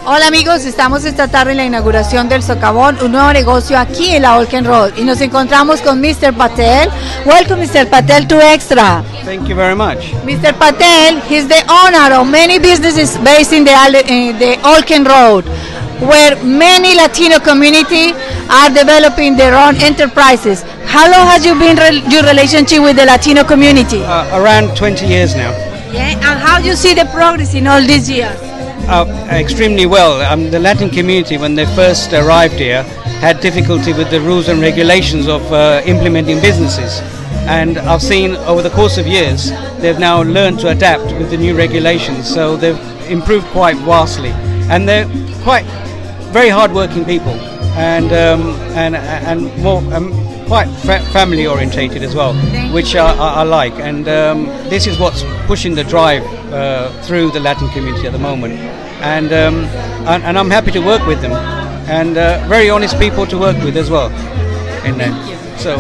Hola amigos, estamos esta tarde en la inauguración del Socavón, un nuevo negocio aquí en la Olken Road, y nos encontramos con Mr. Patel. Welcome Mr. Patel to Extra. Thank you very much. Mr. Patel, he's the owner of many businesses based in the Olken Road, where many Latino community are developing their own enterprises. How long has you been your relationship with the Latino community? Around 20 years now. Yeah, and how do you see the progress in all these years? Extremely well. The Latin community, when they first arrived here, had difficulty with the rules and regulations of implementing businesses. And I've seen over the course of years, they've now learned to adapt with the new regulations. So they've improved quite vastly. And they're very hard-working people, and more quite family orientated as well, which I like. And this is what's pushing the drive through the Latin community at the moment. And I'm happy to work with them, and very honest people to work with as well. In there. So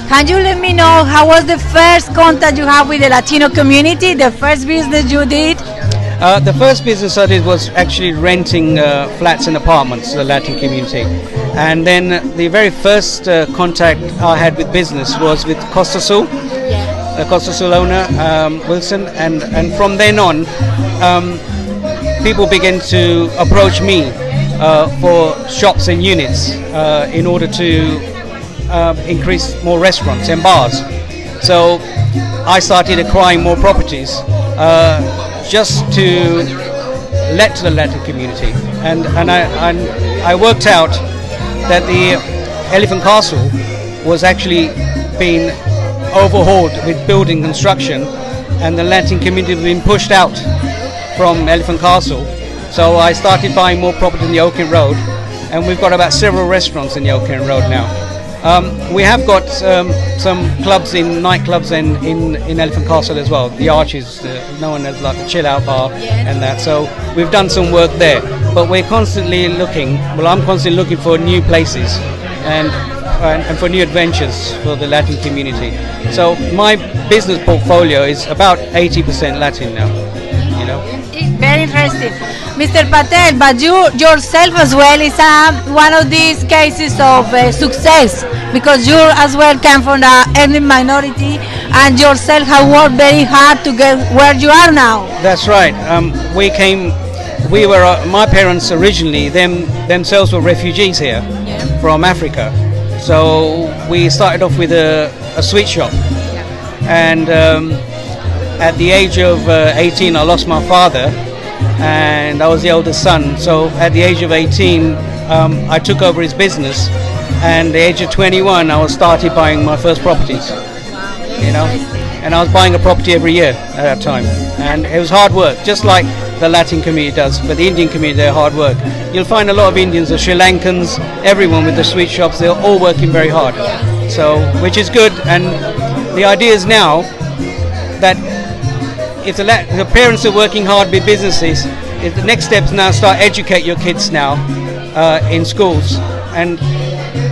can you let me know how was the first contact you had with the Latino community? The first business you did? The first business I did was actually renting flats and apartments to the Latin community, and then the very first contact I had with business was with Costa Sul, the Costa Sul owner, Wilson, and from then on people began to approach me for shops and units in order to increase more restaurants and bars. So I started acquiring more properties just to let to the Latin community, and I worked out that the Elephant Castle was actually being overhauled with building construction, and the Latin community was being pushed out from Elephant Castle. So I started buying more property in the Oaken Road, and we've got about several restaurants in the Oaken Road now. We have got some clubs nightclubs in Elephant Castle as well. The Arches, known as like the chill out bar and that. So we've done some work there, but we're constantly looking. Well, I'm constantly looking for new places and for new adventures for the Latin community. So my business portfolio is about 80% Latin now. You know. Very interesting. Mr. Patel, but you yourself as well is one of these cases of success, because you as well come from the ethnic minority and yourself have worked very hard to get where you are now. That's right. My parents originally, themselves were refugees here from Africa. So we started off with a sweet shop. And at the age of 18, I lost my father, and I was the oldest son. So at the age of 18, I took over his business, and at the age of 21, I started buying my first properties. You know, and I was buying a property every year at that time, and it was hard work, just like the Latin community does. But the Indian community, they're hard work. You'll find a lot of Indians, the Sri Lankans, everyone with the sweet shops, they're all working very hard. So, which is good, and the idea is now that if the parents are working hard with businesses, if the next step is now start educate your kids now in schools and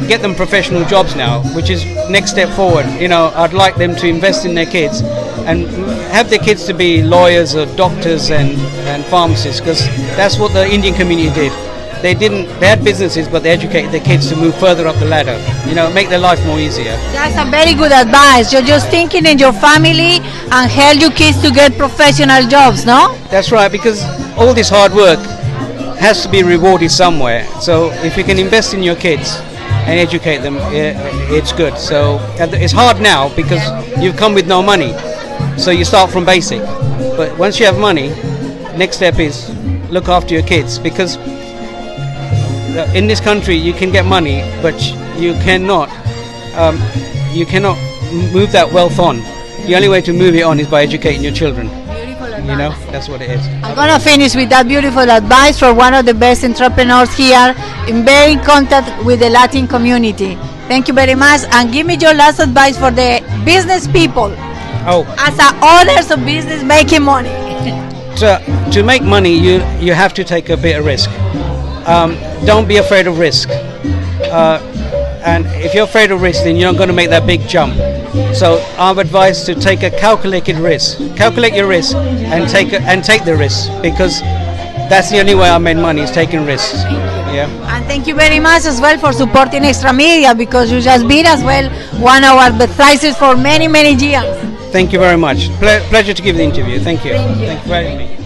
get them professional jobs now, which is next step forward. You know, I'd like them to invest in their kids and have their kids to be lawyers or doctors and pharmacists, because that's what the Indian community did. They had businesses, but they educated their kids to move further up the ladder, you know, make their life more easier. That's a very good advice. You're just thinking in your family and help your kids to get professional jobs, no? That's right, because all this hard work has to be rewarded somewhere. So if you can invest in your kids and educate them, it's good. So it's hard now because you've come with no money, so you start from basic. But once you have money, next step is look after your kids, because in this country you can get money, but you cannot move that wealth on. The only way to move it on is by educating your children. You know, that's what it is. I'm gonna finish with that beautiful advice for one of the best entrepreneurs here in very contact with the Latin community. Thank you very much, and give me your last advice for the business people. Oh, as owners of business making money. To make money, you have to take a bit of risk. Don't be afraid of risk. And if you're afraid of risk, then you're not going to make that big jump. So our advice to take a calculated risk, calculate your risk, and take the risk, because that's the only way I made money, is taking risks. Yeah. And thank you very much as well for supporting Extra Media, because you just beat as well one of our advertisers for many years. Thank you very much. Pleasure to give the interview. Thank you. Thank you. Thank you for having me.